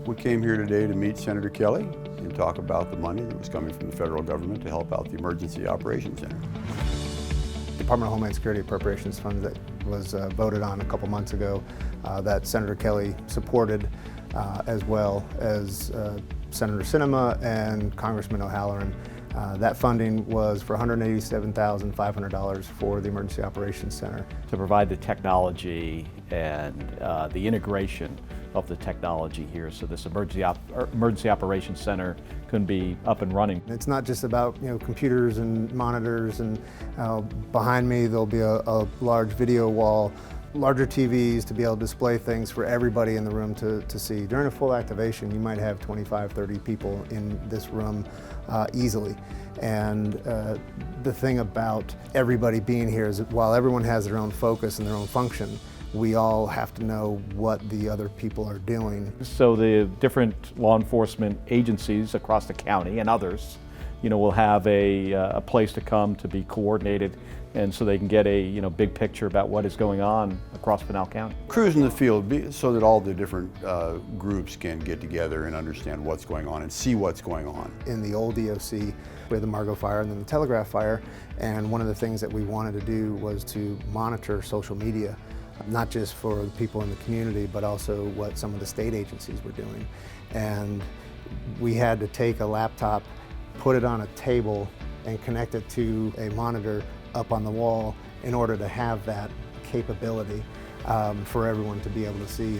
We came here today to meet Senator Kelly and talk about the money that was coming from the federal government to help out the Emergency Operations Center. Department of Homeland Security Appropriations Fund that was voted on a couple months ago that Senator Kelly supported, as well as Senator Sinema and Congressman O'Halloran. That funding was for $187,500 for the Emergency Operations Center. To provide the technology and the integration of the technology here, so this Emergency Operations Center can be up and running. It's not just about computers and monitors, and behind me there'll be a large video wall, larger TVs to be able to display things for everybody in the room to see. During a full activation, you might have 25, 30 people in this room easily. And the thing about everybody being here is that while everyone has their own focus and their own function, we all have to know what the other people are doing. So the different law enforcement agencies across the county and others, will have a place to come to be coordinated, and so they can get a big picture about what is going on across Pinal County. Crews in the field so that all the different groups can get together and understand what's going on and see what's going on. In the old DOC, we had the Margot fire and then the Telegraph fire, and one of the things that we wanted to do was to monitor social media, not just for the people in the community, but also what some of the state agencies were doing. And we had to take a laptop, put it on a table, and connect it to a monitor up on the wall in order to have that capability for everyone to be able to see.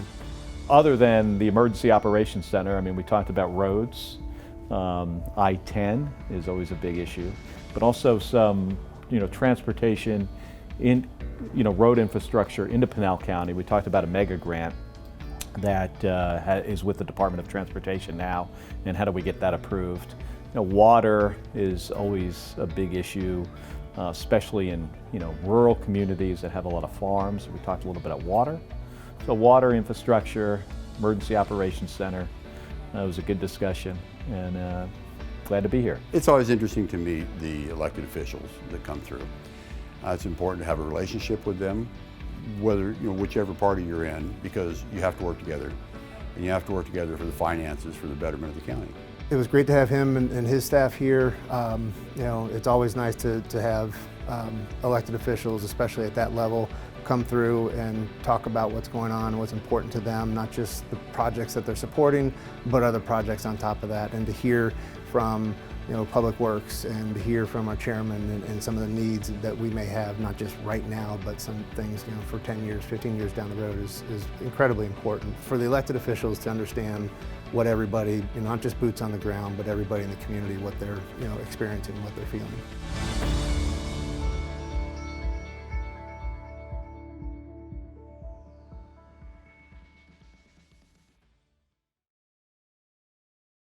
Other than the Emergency Operations Center, we talked about roads. I-10 is always a big issue, but also some, transportation in, road infrastructure into Pinal County. We talked about a mega grant that is with the Department of Transportation now, and how do we get that approved? Water is always a big issue, especially in rural communities that have a lot of farms. We talked a little bit about water. So water infrastructure, Emergency Operations Center. That was a good discussion, and glad to be here. It's always interesting to meet the elected officials that come through. It's important to have a relationship with them, whether whichever party you're in, because you have to work together, and you have to work together for the finances, for the betterment of the county. It was great to have him and his staff here. It's always nice to have elected officials, especially at that level, come through and talk about what's going on, what's important to them, not just the projects that they're supporting, but other projects on top of that, and to hear from Public Works and to hear from our chairman and some of the needs that we may have, not just right now, but some things for 10 years, 15 years down the road is incredibly important for the elected officials to understand what everybody, not just boots on the ground, but everybody in the community, what they're experiencing, what they're feeling.